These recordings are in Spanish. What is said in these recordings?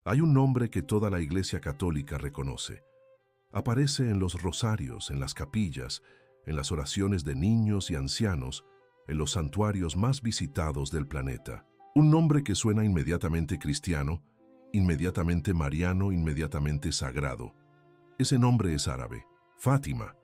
Hay un nombre que toda la Iglesia Católica reconoce. Aparece en los rosarios, en las capillas, en las oraciones de niños y ancianos, en los santuarios más visitados del planeta. Un nombre que suena inmediatamente cristiano, inmediatamente mariano, inmediatamente sagrado. Ese nombre es árabe: Fátima,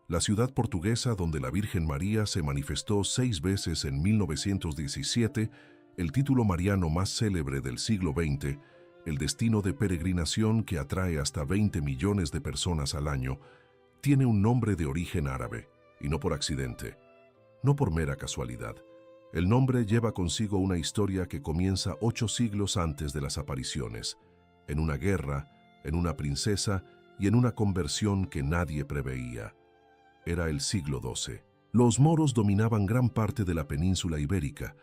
la ciudad portuguesa donde la Virgen María se manifestó 6 veces en 1917, el título mariano más célebre del siglo XX, el destino de peregrinación que atrae hasta 20 millones de personas al año, tiene un nombre de origen árabe, y no por accidente, no por mera casualidad. El nombre lleva consigo una historia que comienza 8 siglos antes de las apariciones, en una guerra, en una princesa y en una conversión que nadie preveía. Era el siglo XII. Los moros dominaban gran parte de la península ibérica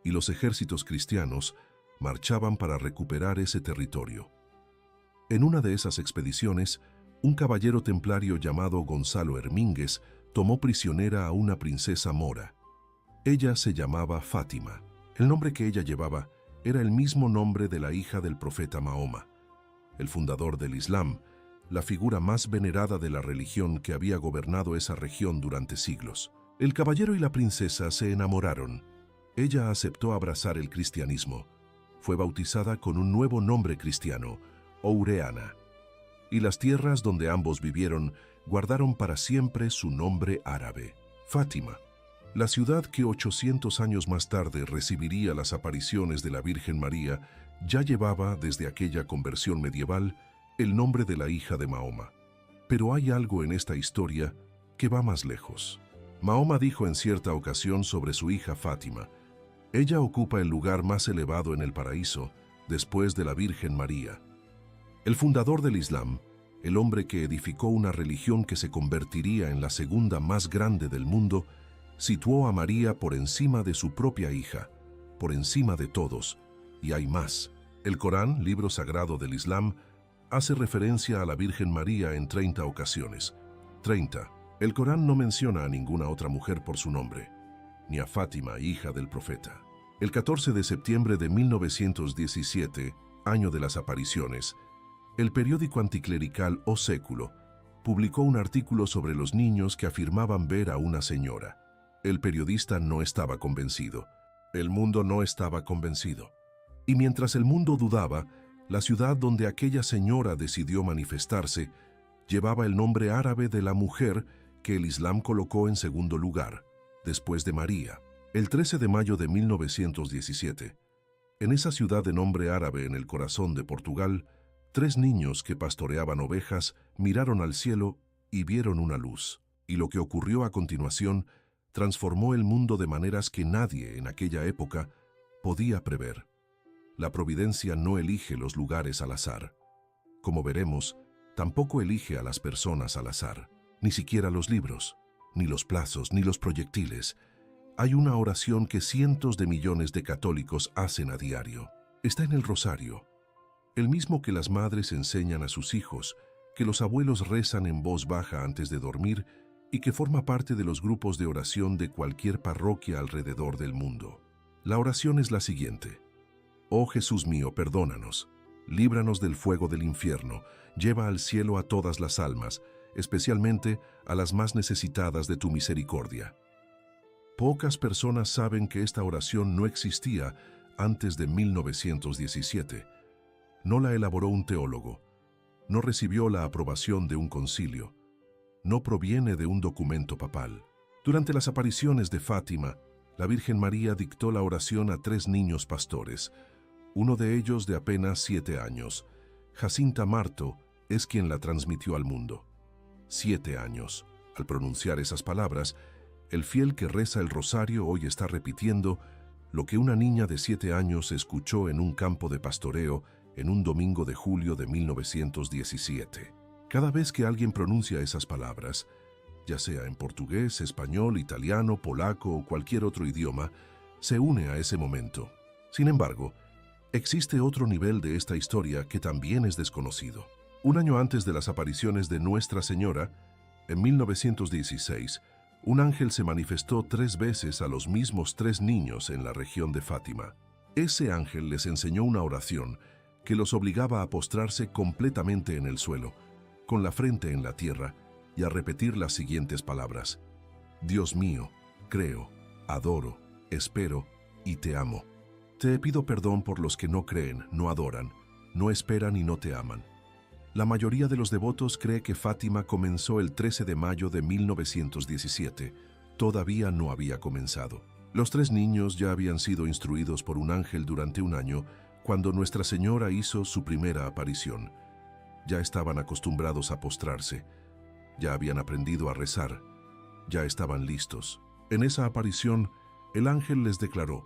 y los ejércitos cristianos marchaban para recuperar ese territorio. En una de esas expediciones, un caballero templario llamado Gonzalo Hermínguez tomó prisionera a una princesa mora. Ella se llamaba Fátima. El nombre que ella llevaba era el mismo nombre de la hija del profeta Mahoma, el fundador del Islam, la figura más venerada de la religión que había gobernado esa región durante siglos. El caballero y la princesa se enamoraron. Ella aceptó abrazar el cristianismo. Fue bautizada con un nuevo nombre cristiano, Oureana, y las tierras donde ambos vivieron guardaron para siempre su nombre árabe, Fátima. La ciudad que 800 años más tarde recibiría las apariciones de la Virgen María ya llevaba, desde aquella conversión medieval, el nombre de la hija de Mahoma. Pero hay algo en esta historia que va más lejos. Mahoma dijo en cierta ocasión sobre su hija Fátima: ella ocupa el lugar más elevado en el paraíso, después de la Virgen María. El fundador del Islam, el hombre que edificó una religión que se convertiría en la segunda más grande del mundo, situó a María por encima de su propia hija, por encima de todos. Y hay más. El Corán, libro sagrado del Islam, hace referencia a la Virgen María en 30 ocasiones. 30. El Corán no menciona a ninguna otra mujer por su nombre, ni a Fátima, hija del profeta. El 14 de septiembre de 1917, año de las apariciones, el periódico anticlerical O Século publicó un artículo sobre los niños que afirmaban ver a una señora. El periodista no estaba convencido. El mundo no estaba convencido. Y mientras el mundo dudaba, la ciudad donde aquella señora decidió manifestarse llevaba el nombre árabe de la mujer que el Islam colocó en segundo lugar, después de María. El 13 de mayo de 1917, en esa ciudad de nombre árabe en el corazón de Portugal, 3 niños que pastoreaban ovejas miraron al cielo y vieron una luz. Y lo que ocurrió a continuación transformó el mundo de maneras que nadie en aquella época podía prever. La providencia no elige los lugares al azar. Como veremos, tampoco elige a las personas al azar, ni siquiera los libros, ni los plazos, ni los proyectiles. Hay una oración que cientos de millones de católicos hacen a diario. Está en el rosario, el mismo que las madres enseñan a sus hijos, que los abuelos rezan en voz baja antes de dormir y que forma parte de los grupos de oración de cualquier parroquia alrededor del mundo. La oración es la siguiente: Oh Jesús mío, perdónanos, líbranos del fuego del infierno, lleva al cielo a todas las almas, especialmente a las más necesitadas de tu misericordia. Pocas personas saben que esta oración no existía antes de 1917. No la elaboró un teólogo, no recibió la aprobación de un concilio, no proviene de un documento papal. Durante las apariciones de Fátima, la Virgen María dictó la oración a 3 niños pastores, uno de ellos de apenas 7 años. Jacinta Marto es quien la transmitió al mundo. 7 años. Al pronunciar esas palabras, el fiel que reza el rosario hoy está repitiendo lo que una niña de 7 años escuchó en un campo de pastoreo en un domingo de julio de 1917. Cada vez que alguien pronuncia esas palabras, ya sea en portugués, español, italiano, polaco o cualquier otro idioma, se une a ese momento. Sin embargo, existe otro nivel de esta historia que también es desconocido. Un año antes de las apariciones de Nuestra Señora, en 1916, un ángel se manifestó 3 veces a los mismos 3 niños en la región de Fátima. Ese ángel les enseñó una oración que los obligaba a postrarse completamente en el suelo, con la frente en la tierra, y a repetir las siguientes palabras: Dios mío, creo, adoro, espero y te amo. Te pido perdón por los que no creen, no adoran, no esperan y no te aman. La mayoría de los devotos cree que Fátima comenzó el 13 de mayo de 1917. Todavía no había comenzado. Los 3 niños ya habían sido instruidos por un ángel durante un año cuando Nuestra Señora hizo su primera aparición. Ya estaban acostumbrados a postrarse, ya habían aprendido a rezar, ya estaban listos. En esa aparición, el ángel les declaró: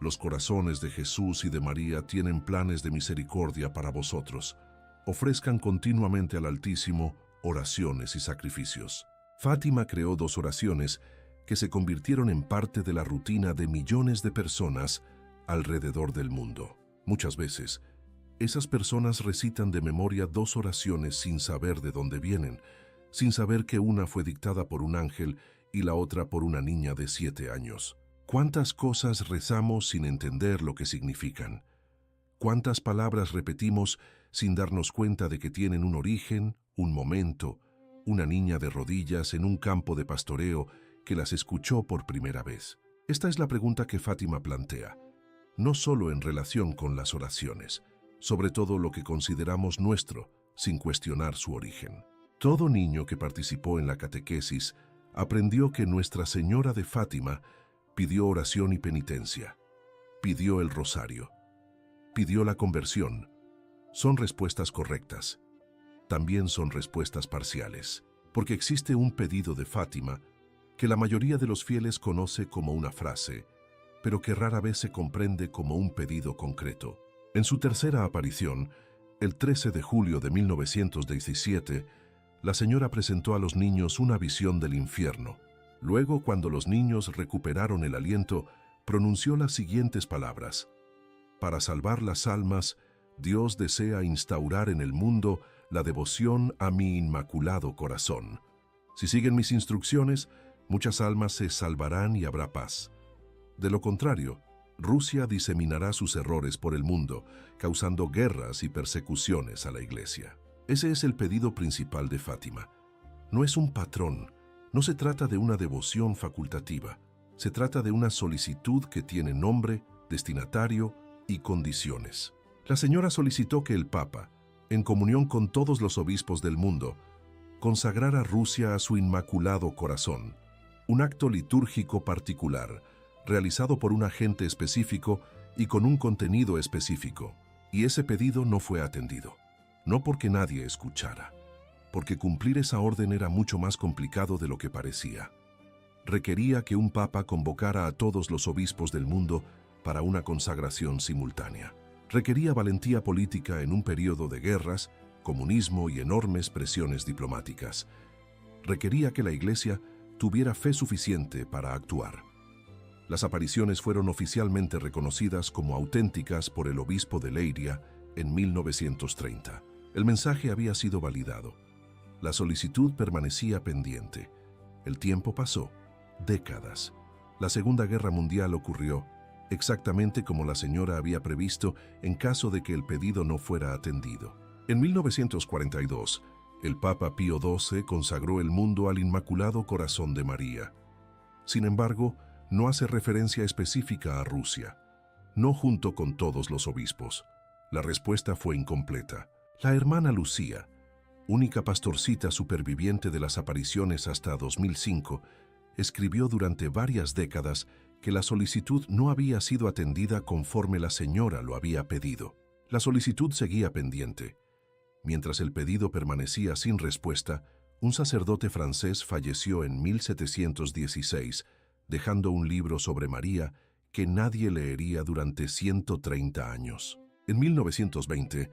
los corazones de Jesús y de María tienen planes de misericordia para vosotros. Ofrezcan continuamente al Altísimo oraciones y sacrificios. Fátima creó 2 oraciones que se convirtieron en parte de la rutina de millones de personas alrededor del mundo. Muchas veces, esas personas recitan de memoria 2 oraciones sin saber de dónde vienen, sin saber que una fue dictada por un ángel y la otra por una niña de 7 años. ¿Cuántas cosas rezamos sin entender lo que significan? ¿Cuántas palabras repetimos sin darnos cuenta de que tienen un origen, un momento, una niña de rodillas en un campo de pastoreo que las escuchó por primera vez? Esta es la pregunta que Fátima plantea, no solo en relación con las oraciones, sobre todo lo que consideramos nuestro, sin cuestionar su origen. Todo niño que participó en la catequesis aprendió que Nuestra Señora de Fátima pidió oración y penitencia, pidió el rosario, pidió la conversión. Son respuestas correctas. También son respuestas parciales, porque existe un pedido de Fátima que la mayoría de los fieles conoce como una frase, pero que rara vez se comprende como un pedido concreto. En su tercera aparición, el 13 de julio de 1917, la señora presentó a los niños una visión del infierno. Luego, cuando los niños recuperaron el aliento, pronunció las siguientes palabras: para salvar las almas, Dios desea instaurar en el mundo la devoción a mi inmaculado corazón. Si siguen mis instrucciones, muchas almas se salvarán y habrá paz. De lo contrario, Rusia diseminará sus errores por el mundo, causando guerras y persecuciones a la Iglesia. Ese es el pedido principal de Fátima. No es un patrón, no se trata de una devoción facultativa, se trata de una solicitud que tiene nombre, destinatario y condiciones. La señora solicitó que el Papa, en comunión con todos los obispos del mundo, consagrara Rusia a su inmaculado corazón, un acto litúrgico particular, realizado por un agente específico y con un contenido específico. Y ese pedido no fue atendido, no porque nadie escuchara, porque cumplir esa orden era mucho más complicado de lo que parecía. Requería que un papa convocara a todos los obispos del mundo para una consagración simultánea. Requería valentía política en un periodo de guerras, comunismo y enormes presiones diplomáticas. Requería que la Iglesia tuviera fe suficiente para actuar. Las apariciones fueron oficialmente reconocidas como auténticas por el obispo de Leiria en 1930. El mensaje había sido validado. La solicitud permanecía pendiente. El tiempo pasó, décadas. La Segunda Guerra Mundial ocurrió, exactamente como la señora había previsto en caso de que el pedido no fuera atendido. En 1942, el Papa Pío XII consagró el mundo al Inmaculado Corazón de María. Sin embargo, no hace referencia específica a Rusia, no junto con todos los obispos. La respuesta fue incompleta. La hermana Lucía, única pastorcita superviviente de las apariciones hasta 2005, escribió durante varias décadas que la solicitud no había sido atendida conforme la señora lo había pedido. La solicitud seguía pendiente. Mientras el pedido permanecía sin respuesta, un sacerdote francés falleció en 1716, dejando un libro sobre María que nadie leería durante 130 años. En 1920,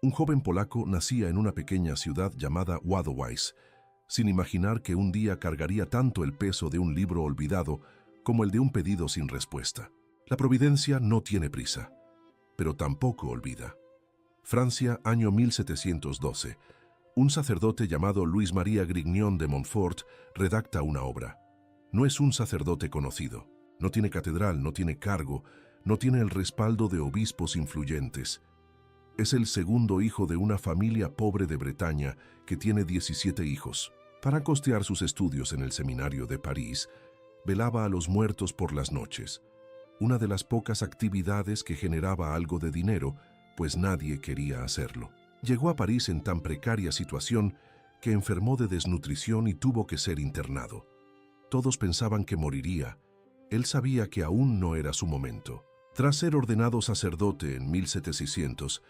un joven polaco nacía en una pequeña ciudad llamada Wadowice, sin imaginar que un día cargaría tanto el peso de un libro olvidado como el de un pedido sin respuesta. La providencia no tiene prisa, pero tampoco olvida. Francia, año 1712. Un sacerdote llamado Luis María Grignon de Montfort redacta una obra. No es un sacerdote conocido, no tiene catedral, no tiene cargo, no tiene el respaldo de obispos influyentes. Es el segundo hijo de una familia pobre de Bretaña que tiene 17 hijos. Para costear sus estudios en el seminario de París, velaba a los muertos por las noches, una de las pocas actividades que generaba algo de dinero, pues nadie quería hacerlo. Llegó a París en tan precaria situación que enfermó de desnutrición y tuvo que ser internado. Todos pensaban que moriría. Él sabía que aún no era su momento. Tras ser ordenado sacerdote en 1700,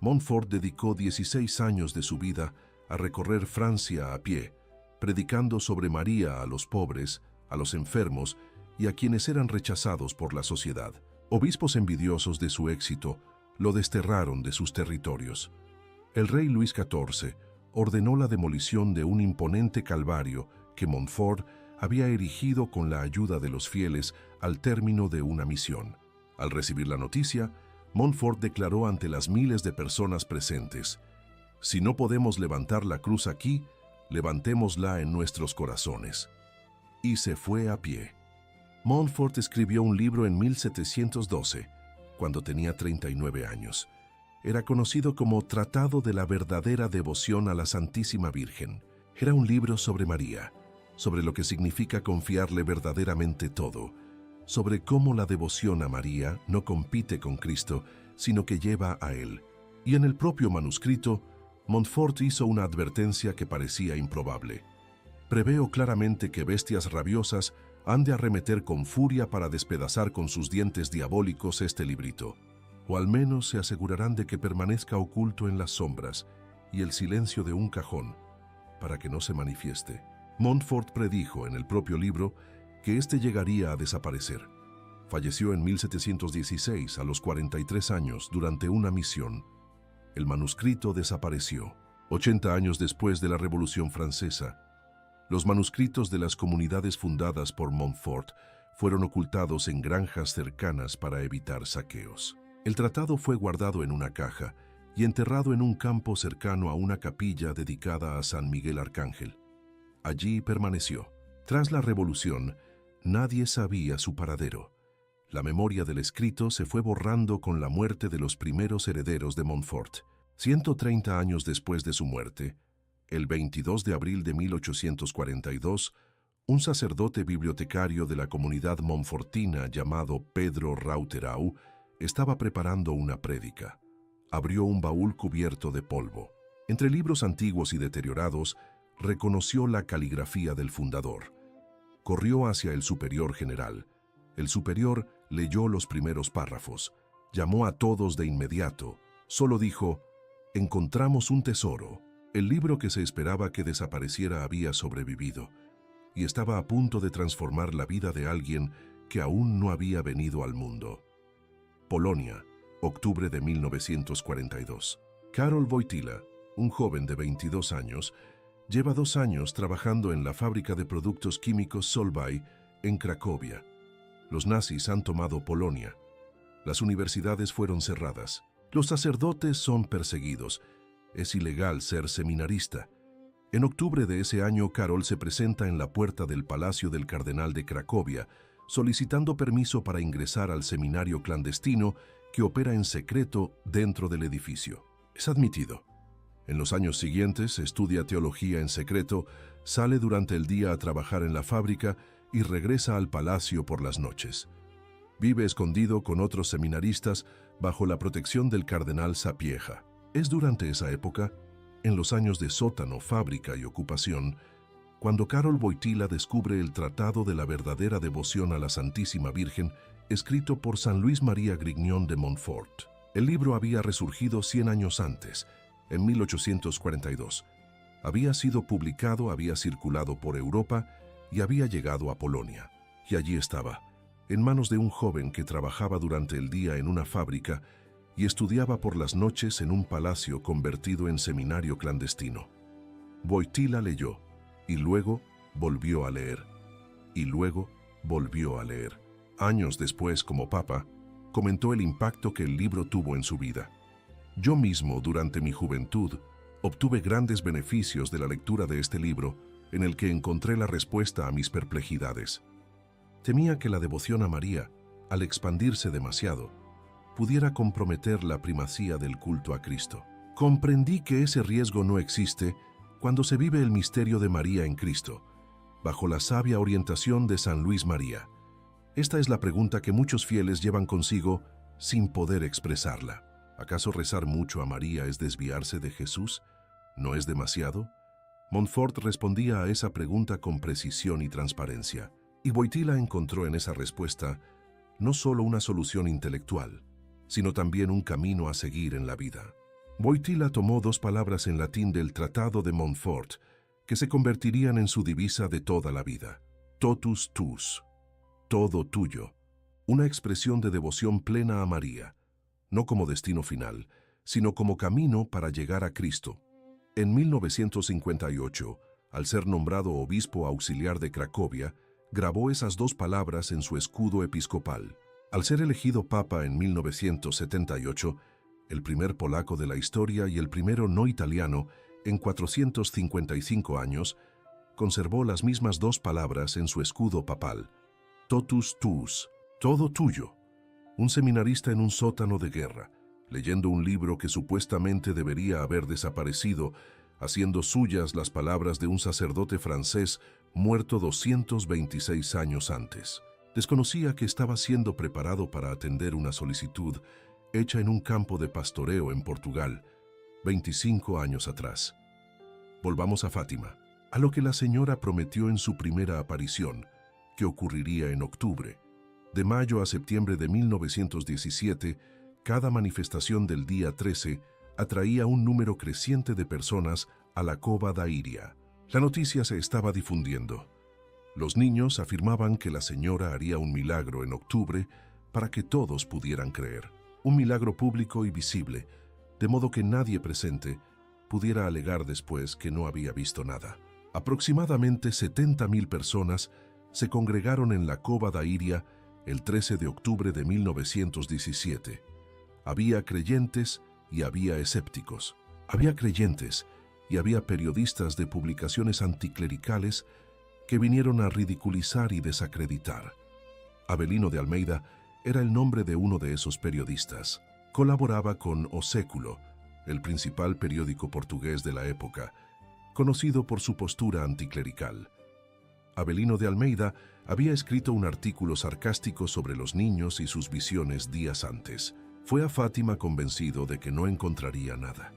Montfort dedicó 16 años de su vida a recorrer Francia a pie, predicando sobre María a los pobres, a los enfermos y a quienes eran rechazados por la sociedad. Obispos envidiosos de su éxito lo desterraron de sus territorios. El rey Luis XIV ordenó la demolición de un imponente calvario que Montfort había erigido con la ayuda de los fieles al término de una misión. Al recibir la noticia, Montfort declaró ante las miles de personas presentes: «Si no podemos levantar la cruz aquí, levantémosla en nuestros corazones». Y se fue a pie. Montfort escribió un libro en 1712, cuando tenía 39 años. Era conocido como Tratado de la verdadera devoción a la Santísima Virgen. Era un libro sobre María, sobre lo que significa confiarle verdaderamente todo, sobre cómo la devoción a María no compite con Cristo, sino que lleva a Él. Y en el propio manuscrito, Montfort hizo una advertencia que parecía improbable. «Preveo claramente que bestias rabiosas han de arremeter con furia para despedazar con sus dientes diabólicos este librito, o al menos se asegurarán de que permanezca oculto en las sombras y el silencio de un cajón, para que no se manifieste». Montfort predijo en el propio libro que éste llegaría a desaparecer. Falleció en 1716, a los 43 años, durante una misión. El manuscrito desapareció. 80 años después de la Revolución Francesa, los manuscritos de las comunidades fundadas por Montfort fueron ocultados en granjas cercanas para evitar saqueos. El tratado fue guardado en una caja y enterrado en un campo cercano a una capilla dedicada a San Miguel Arcángel. Allí permaneció. Tras la Revolución, nadie sabía su paradero. La memoria del escrito se fue borrando con la muerte de los primeros herederos de Montfort. 130 años después de su muerte, el 22 de abril de 1842, un sacerdote bibliotecario de la comunidad montfortina llamado Pedro Rauterau estaba preparando una prédica. Abrió un baúl cubierto de polvo. Entre libros antiguos y deteriorados, reconoció la caligrafía del fundador. Corrió hacia el superior general. El superior leyó los primeros párrafos. Llamó a todos de inmediato. Solo dijo: «Encontramos un tesoro». El libro que se esperaba que desapareciera había sobrevivido y estaba a punto de transformar la vida de alguien que aún no había venido al mundo. Polonia, octubre de 1942. Karol Wojtyła, un joven de 22 años, lleva 2 años trabajando en la fábrica de productos químicos Solvay en Cracovia. Los nazis han tomado Polonia. Las universidades fueron cerradas. Los sacerdotes son perseguidos. Es ilegal ser seminarista. En octubre de ese año, Karol se presenta en la puerta del Palacio del Cardenal de Cracovia, solicitando permiso para ingresar al seminario clandestino que opera en secreto dentro del edificio. Es admitido. En los años siguientes estudia teología en secreto, sale durante el día a trabajar en la fábrica y regresa al palacio por las noches. Vive escondido con otros seminaristas bajo la protección del cardenal Sapieha. Es durante esa época, en los años de sótano, fábrica y ocupación, cuando Karol Wojtyła descubre el Tratado de la verdadera devoción a la Santísima Virgen, escrito por San Luis María Grignion de Montfort. El libro había resurgido 100 años antes, en 1842. Había sido publicado, había circulado por Europa y había llegado a Polonia. Y allí estaba, en manos de un joven que trabajaba durante el día en una fábrica y estudiaba por las noches en un palacio convertido en seminario clandestino. Wojtyła leyó, y luego volvió a leer, y luego volvió a leer. Años después, como papa, comentó el impacto que el libro tuvo en su vida. Yo mismo, durante mi juventud, obtuve grandes beneficios de la lectura de este libro, en el que encontré la respuesta a mis perplejidades. Temía que la devoción a María, al expandirse demasiado, pudiera comprometer la primacía del culto a Cristo. Comprendí que ese riesgo no existe cuando se vive el misterio de María en Cristo, bajo la sabia orientación de San Luis María. Esta es la pregunta que muchos fieles llevan consigo sin poder expresarla. ¿Acaso rezar mucho a María es desviarse de Jesús? ¿No es demasiado? Montfort respondía a esa pregunta con precisión y transparencia, y Wojtyla encontró en esa respuesta no solo una solución intelectual, sino también un camino a seguir en la vida. Wojtyla tomó dos palabras en latín del Tratado de Montfort que se convertirían en su divisa de toda la vida: totus tuus, todo tuyo, una expresión de devoción plena a María, no como destino final, sino como camino para llegar a Cristo. En 1958, al ser nombrado obispo auxiliar de Cracovia, grabó esas dos palabras en su escudo episcopal. Al ser elegido papa en 1978, el primer polaco de la historia y el primero no italiano en 455 años, conservó las mismas dos palabras en su escudo papal: totus tuus, todo tuyo. Un seminarista en un sótano de guerra, leyendo un libro que supuestamente debería haber desaparecido, haciendo suyas las palabras de un sacerdote francés muerto 226 años antes. Desconocía que estaba siendo preparado para atender una solicitud hecha en un campo de pastoreo en Portugal, 25 años atrás. Volvamos a Fátima, a lo que la señora prometió en su primera aparición, que ocurriría en octubre. De mayo a septiembre de 1917, cada manifestación del día 13 atraía un número creciente de personas a la Cova da Iria. La noticia se estaba difundiendo. Los niños afirmaban que la señora haría un milagro en octubre para que todos pudieran creer. Un milagro público y visible, de modo que nadie presente pudiera alegar después que no había visto nada. Aproximadamente 70.000 personas se congregaron en la Cova da Iria el 13 de octubre de 1917. Había creyentes y había escépticos. Había creyentes y había periodistas de publicaciones anticlericales que vinieron a ridiculizar y desacreditar. Avelino de Almeida era el nombre de uno de esos periodistas. Colaboraba con O Século, el principal periódico portugués de la época, conocido por su postura anticlerical. Avelino de Almeida había escrito un artículo sarcástico sobre los niños y sus visiones días antes. Fue a Fátima convencido de que no encontraría nada.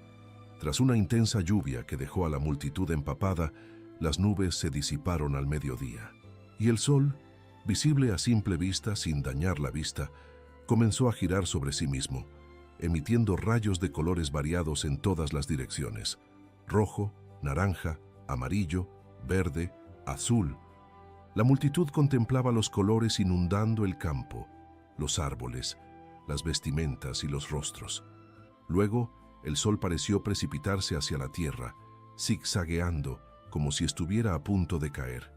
Tras una intensa lluvia que dejó a la multitud empapada, las nubes se disiparon al mediodía, y el sol, visible a simple vista sin dañar la vista, comenzó a girar sobre sí mismo, emitiendo rayos de colores variados en todas las direcciones: rojo, naranja, amarillo, verde, azul. La multitud contemplaba los colores inundando el campo, los árboles, las vestimentas y los rostros. Luego, el sol pareció precipitarse hacia la tierra, zigzagueando como si estuviera a punto de caer.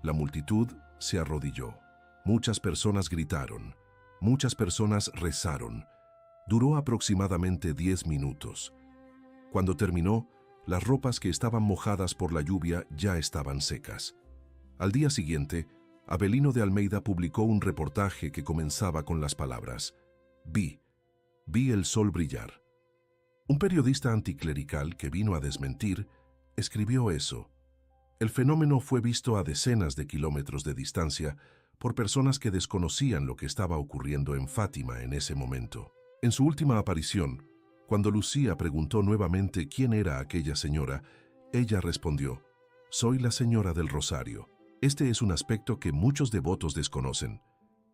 La multitud se arrodilló. Muchas personas gritaron, muchas personas rezaron. Duró aproximadamente 10 minutos. Cuando terminó, las ropas que estaban mojadas por la lluvia ya estaban secas. Al día siguiente, Avelino de Almeida publicó un reportaje que comenzaba con las palabras: vi el sol brillar. Un periodista anticlerical que vino a desmentir escribió eso. El fenómeno fue visto a decenas de kilómetros de distancia por personas que desconocían lo que estaba ocurriendo en Fátima en ese momento. En su última aparición, cuando Lucía preguntó nuevamente quién era aquella señora, ella respondió: soy la señora del Rosario. Este es un aspecto que muchos devotos desconocen.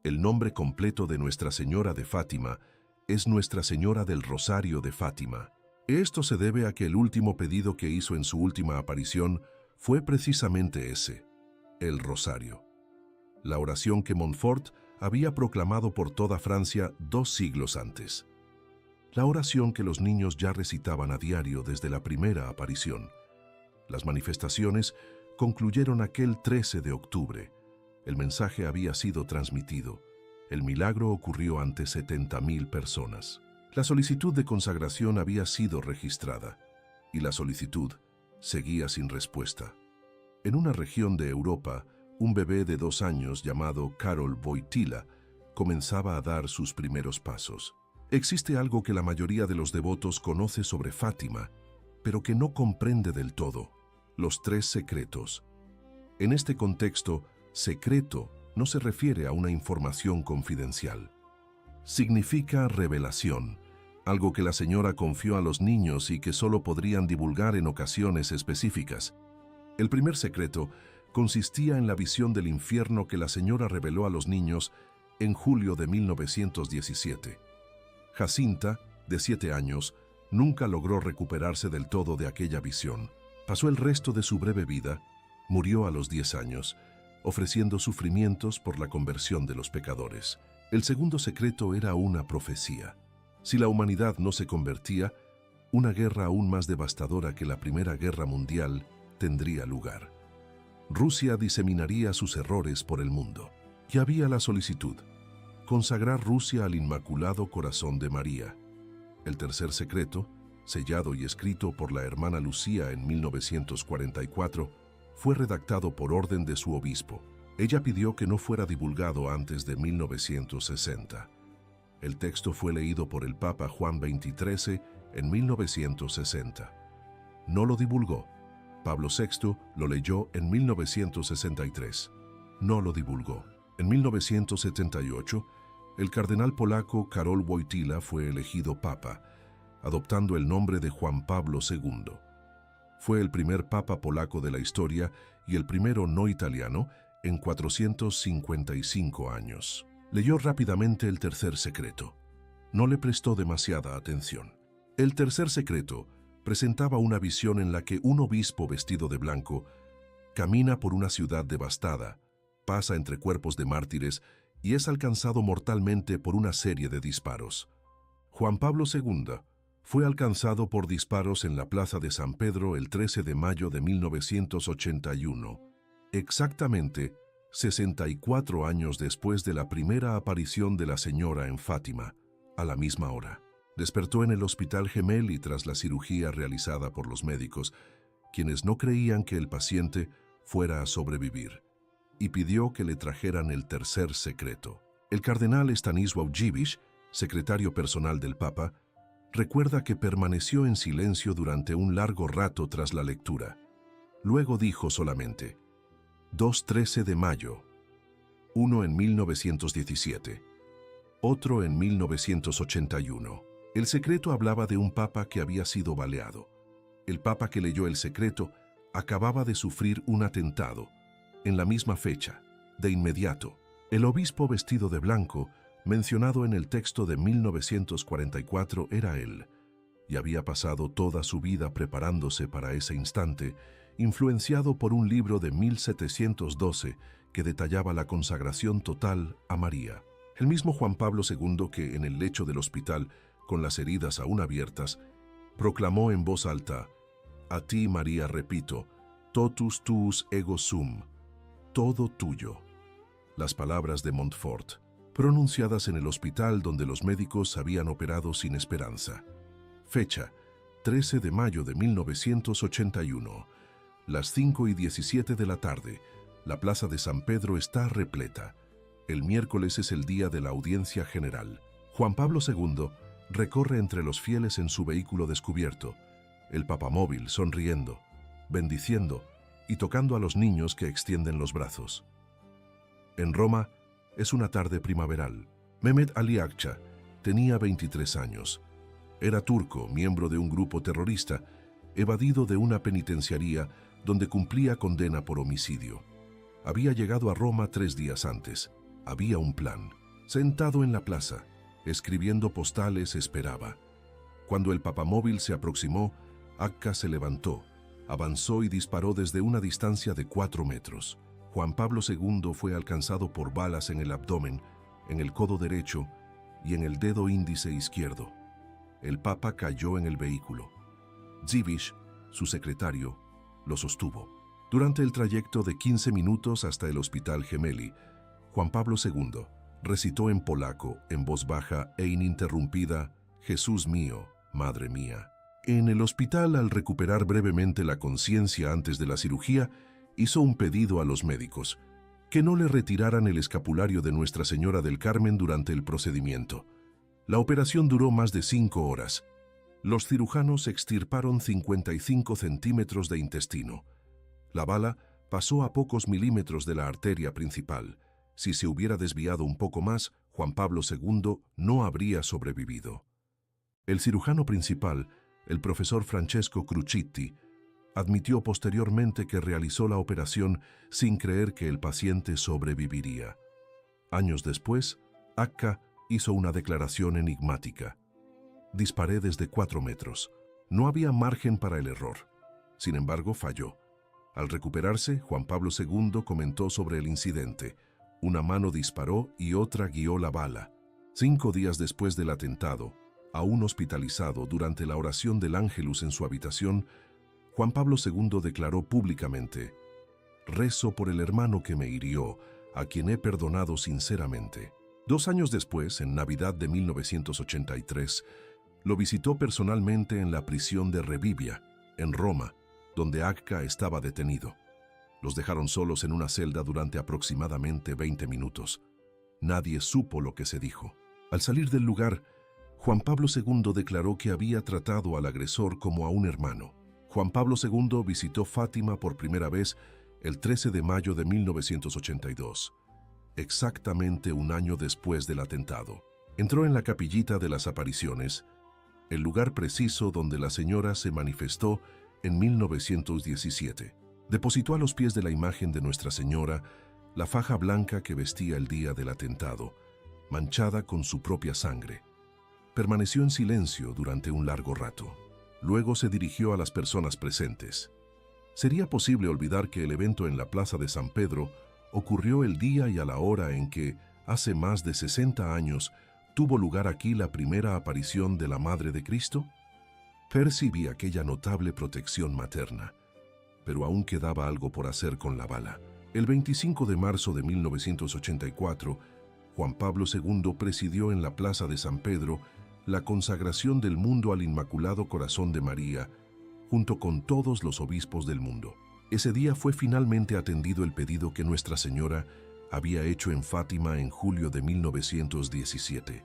El nombre completo de Nuestra Señora de Fátima es Nuestra Señora del Rosario de Fátima. Esto se debe a que el último pedido que hizo en su última aparición fue precisamente ese, el Rosario. La oración que Montfort había proclamado por toda Francia 2 siglos antes. La oración que los niños ya recitaban a diario desde la primera aparición. Las manifestaciones concluyeron aquel 13 de octubre. El mensaje había sido transmitido. El milagro ocurrió ante 70.000 personas. La solicitud de consagración había sido registrada, y la solicitud seguía sin respuesta. En una región de Europa, un bebé de 2 años llamado Karol Wojtyla comenzaba a dar sus primeros pasos. Existe algo que la mayoría de los devotos conoce sobre Fátima, pero que no comprende del todo: los 3 secretos. En este contexto, secreto no se refiere a una información confidencial. Significa revelación, algo que la señora confió a los niños y que solo podrían divulgar en ocasiones específicas. El primer secreto consistía en la visión del infierno que la señora reveló a los niños en julio de 1917. Jacinta, de 7 años, nunca logró recuperarse del todo de aquella visión. Pasó el resto de su breve vida, murió a los 10 años, ofreciendo sufrimientos por la conversión de los pecadores. El segundo secreto era una profecía. Si la humanidad no se convertía, una guerra aún más devastadora que la Primera Guerra Mundial tendría lugar. Rusia diseminaría sus errores por el mundo. Y había la solicitud: consagrar Rusia al Inmaculado Corazón de María. El tercer secreto, sellado y escrito por la hermana Lucía en 1944, fue redactado por orden de su obispo. Ella pidió que no fuera divulgado antes de 1960. El texto fue leído por el Papa Juan XXIII en 1960. No lo divulgó. Pablo VI lo leyó en 1963. No lo divulgó. En 1978, el cardenal polaco Karol Wojtyła fue elegido papa, adoptando el nombre de Juan Pablo II. Fue el primer papa polaco de la historia y el primero no italiano en 455 años. Leyó rápidamente el tercer secreto. No le prestó demasiada atención. El tercer secreto presentaba una visión en la que un obispo vestido de blanco camina por una ciudad devastada, pasa entre cuerpos de mártires y es alcanzado mortalmente por una serie de disparos. Juan Pablo II fue alcanzado por disparos en la Plaza de San Pedro el 13 de mayo de 1981, exactamente 64 años después de la primera aparición de la señora en Fátima, a la misma hora. Despertó en el Hospital Gemelli tras la cirugía realizada por los médicos, quienes no creían que el paciente fuera a sobrevivir, y pidió que le trajeran el tercer secreto. El cardenal Stanisław Dziwisz, secretario personal del Papa, recuerda que permaneció en silencio durante un largo rato tras la lectura. Luego dijo solamente: 2-13 de mayo, uno en 1917, otro en 1981. El secreto hablaba de un papa que había sido baleado. El papa que leyó el secreto acababa de sufrir un atentado, en la misma fecha, de inmediato. El obispo vestido de blanco, mencionado en el texto de 1944, era él, y había pasado toda su vida preparándose para ese instante, influenciado por un libro de 1712 que detallaba la consagración total a María. El mismo Juan Pablo II, que en el lecho del hospital, con las heridas aún abiertas, proclamó en voz alta: «A ti, María, repito, totus tuus ego sum», todo tuyo. Las palabras de Montfort, pronunciadas en el hospital donde los médicos habían operado sin esperanza. Fecha: 13 de mayo de 1981. Las 5:17 de la tarde. La plaza de San Pedro está repleta. El miércoles es el día de la audiencia general. Juan Pablo II recorre entre los fieles en su vehículo descubierto, el papamóvil, sonriendo, bendiciendo y tocando a los niños que extienden los brazos. En Roma es una tarde primaveral. Mehmet Ali Akça tenía 23 años. Era turco, miembro de un grupo terrorista, evadido de una penitenciaría donde cumplía condena por homicidio. Había llegado a Roma 3 días antes. Había un plan. Sentado en la plaza, escribiendo postales, esperaba. Cuando el papamóvil se aproximó, Akça se levantó, avanzó y disparó desde una distancia de 4 metros. Juan Pablo II fue alcanzado por balas en el abdomen, en el codo derecho y en el dedo índice izquierdo. El Papa cayó en el vehículo. Dziwisz, su secretario, lo sostuvo. Durante el trayecto de 15 minutos hasta el Hospital Gemelli, Juan Pablo II recitó en polaco, en voz baja e ininterrumpida: «Jesús mío, Madre mía». En el hospital, al recuperar brevemente la conciencia antes de la cirugía, hizo un pedido a los médicos: que no le retiraran el escapulario de Nuestra Señora del Carmen durante el procedimiento. La operación duró más de 5 horas. Los cirujanos extirparon 55 centímetros de intestino. La bala pasó a pocos milímetros de la arteria principal. Si se hubiera desviado un poco más, Juan Pablo II no habría sobrevivido. El cirujano principal, el profesor Francesco Crucitti, admitió posteriormente que realizó la operación sin creer que el paciente sobreviviría. Años después, Acca hizo una declaración enigmática. Disparé desde 4 metros. No había margen para el error. Sin embargo, falló. Al recuperarse, Juan Pablo II comentó sobre el incidente. Una mano disparó y otra guió la bala. 5 días después del atentado, aún hospitalizado durante la oración del Ángelus en su habitación, Juan Pablo II declaró públicamente: «Rezo por el hermano que me hirió, a quien he perdonado sinceramente». 2 años después, en Navidad de 1983, lo visitó personalmente en la prisión de Rebibbia, en Roma, donde Acca estaba detenido. Los dejaron solos en una celda durante aproximadamente 20 minutos. Nadie supo lo que se dijo. Al salir del lugar, Juan Pablo II declaró que había tratado al agresor como a un hermano. Juan Pablo II visitó Fátima por primera vez el 13 de mayo de 1982, exactamente un año después del atentado. Entró en la capillita de las apariciones, el lugar preciso donde la señora se manifestó en 1917. Depositó a los pies de la imagen de Nuestra Señora la faja blanca que vestía el día del atentado, manchada con su propia sangre. Permaneció en silencio durante un largo rato. Luego se dirigió a las personas presentes. ¿Sería posible olvidar que el evento en la Plaza de San Pedro ocurrió el día y a la hora en que, hace más de 60 años, tuvo lugar aquí la primera aparición de la Madre de Cristo? Percibí aquella notable protección materna, pero aún quedaba algo por hacer con la bala. El 25 de marzo de 1984, Juan Pablo II presidió en la Plaza de San Pedro la consagración del mundo al Inmaculado Corazón de María, junto con todos los obispos del mundo. Ese día fue finalmente atendido el pedido que Nuestra Señora había hecho en Fátima en julio de 1917.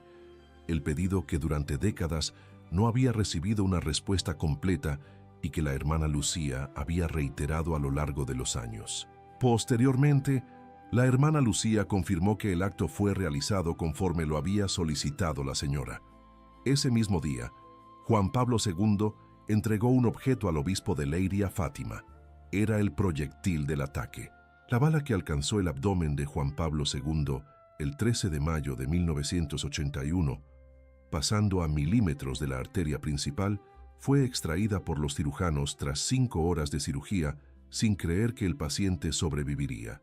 El pedido que durante décadas no había recibido una respuesta completa y que la hermana Lucía había reiterado a lo largo de los años. Posteriormente, la hermana Lucía confirmó que el acto fue realizado conforme lo había solicitado la señora. Ese mismo día, Juan Pablo II entregó un objeto al obispo de Leiria, Fátima. Era el proyectil del ataque. La bala que alcanzó el abdomen de Juan Pablo II el 13 de mayo de 1981, pasando a milímetros de la arteria principal, fue extraída por los cirujanos tras 5 horas de cirugía, sin creer que el paciente sobreviviría.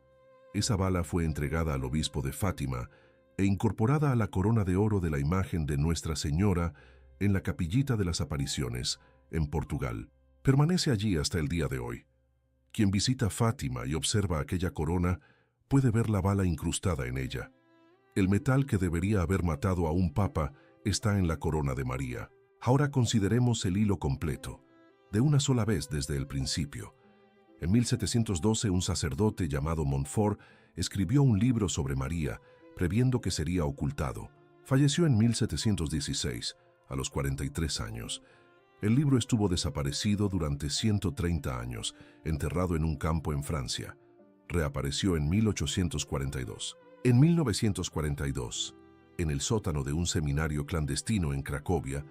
Esa bala fue entregada al obispo de Fátima e incorporada a la corona de oro de la imagen de Nuestra Señora en la Capillita de las Apariciones, en Portugal. Permanece allí hasta el día de hoy. Quien visita Fátima y observa aquella corona puede ver la bala incrustada en ella. El metal que debería haber matado a un papa está en la corona de María. Ahora consideremos el hilo completo, de una sola vez desde el principio. En 1712, un sacerdote llamado Montfort escribió un libro sobre María, previendo que sería ocultado. Falleció en 1716, a los 43 años. El libro estuvo desaparecido durante 130 años, enterrado en un campo en Francia. Reapareció en 1842. En 1942, en el sótano de un seminario clandestino en Cracovia,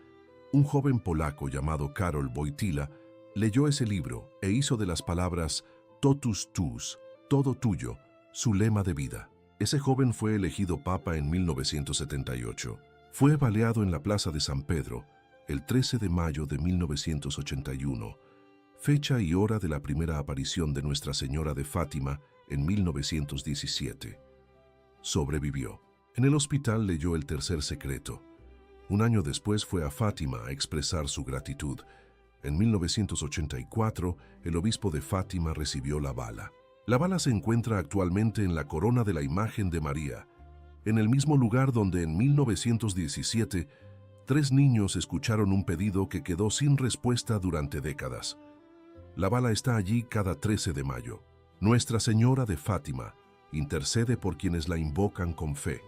un joven polaco llamado Karol Wojtyła leyó ese libro e hizo de las palabras «totus tuus», todo tuyo, su lema de vida. Ese joven fue elegido papa en 1978. Fue baleado en la Plaza de San Pedro el 13 de mayo de 1981, fecha y hora de la primera aparición de Nuestra Señora de Fátima en 1917. Sobrevivió. En el hospital leyó el tercer secreto. Un año después fue a Fátima a expresar su gratitud. En 1984, el obispo de Fátima recibió la bala. La bala se encuentra actualmente en la corona de la imagen de María, en el mismo lugar donde en 1917 3 niños escucharon un pedido que quedó sin respuesta durante décadas. La bala está allí cada 13 de mayo. Nuestra Señora de Fátima intercede por quienes la invocan con fe.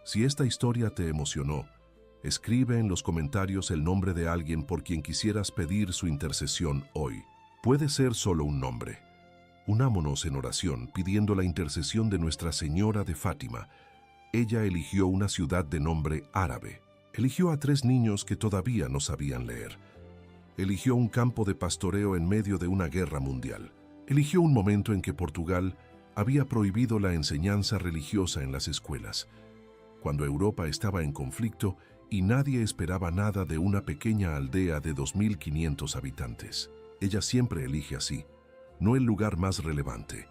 Si esta historia te emocionó, Escribe en los comentarios el nombre de alguien por quien quisieras pedir su intercesión hoy. Puede ser solo un nombre. Unámonos en oración pidiendo la intercesión de Nuestra Señora de Fátima. Ella eligió una ciudad de nombre árabe. Eligió a 3 niños que todavía no sabían leer. Eligió un campo de pastoreo en medio de una guerra mundial. Eligió un momento en que Portugal había prohibido la enseñanza religiosa en las escuelas, cuando Europa estaba en conflicto y nadie esperaba nada de una pequeña aldea de 2.500 habitantes. Ella siempre elige así, no el lugar más relevante,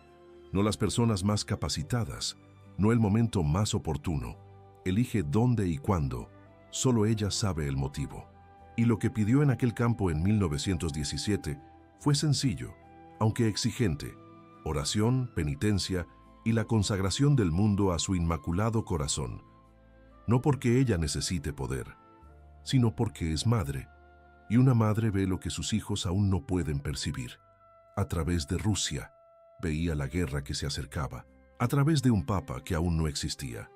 no las personas más capacitadas, no el momento más oportuno. Elige dónde y cuándo, solo ella sabe el motivo. Y lo que pidió en aquel campo en 1917 fue sencillo, aunque exigente: oración, penitencia y la consagración del mundo a su inmaculado corazón. No porque ella necesite poder, sino porque es madre, y una madre ve lo que sus hijos aún no pueden percibir. A través de Rusia, veía la guerra que se acercaba, a través de un papa que aún no existía,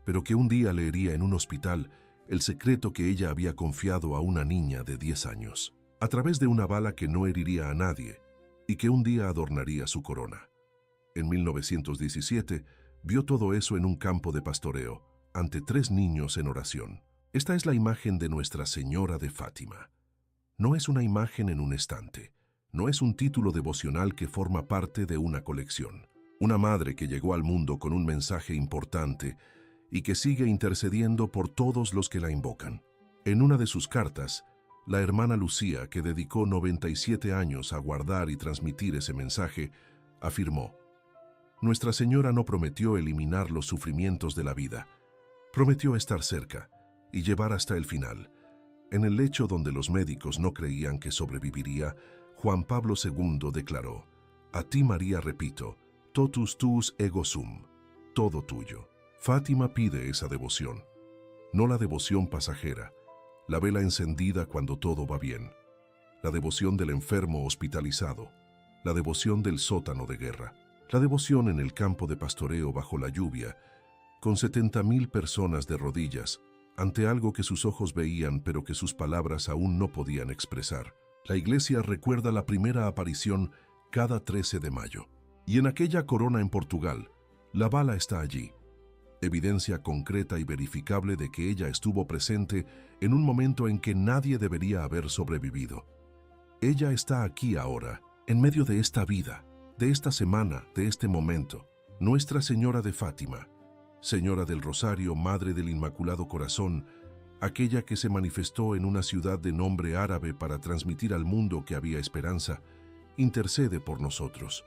pero que un día leería en un hospital el secreto que ella había confiado a una niña de 10 años, a través de una bala que no heriría a nadie y que un día adornaría su corona. En 1917, vio todo eso en un campo de pastoreo, ante 3 niños en oración. Esta es la imagen de Nuestra Señora de Fátima. No es una imagen en un estante, no es un título devocional que forma parte de una colección. Una madre que llegó al mundo con un mensaje importante y que sigue intercediendo por todos los que la invocan. En una de sus cartas, la hermana Lucía, que dedicó 97 años a guardar y transmitir ese mensaje, afirmó: Nuestra Señora no prometió eliminar los sufrimientos de la vida, prometió estar cerca y llevar hasta el final. En el lecho donde los médicos no creían que sobreviviría, Juan Pablo II declaró: A ti, María, repito, totus tuus ego sum, todo tuyo. Fátima pide esa devoción, no la devoción pasajera, la vela encendida cuando todo va bien, la devoción del enfermo hospitalizado, la devoción del sótano de guerra, la devoción en el campo de pastoreo bajo la lluvia, con 70.000 personas de rodillas, ante algo que sus ojos veían pero que sus palabras aún no podían expresar. La Iglesia recuerda la primera aparición cada 13 de mayo. Y en aquella corona en Portugal, la bala está allí, evidencia concreta y verificable de que ella estuvo presente en un momento en que nadie debería haber sobrevivido. Ella está aquí ahora, en medio de esta vida, de esta semana, de este momento. Nuestra Señora de Fátima, Señora del Rosario, Madre del Inmaculado Corazón, aquella que se manifestó en una ciudad de nombre árabe para transmitir al mundo que había esperanza, intercede por nosotros.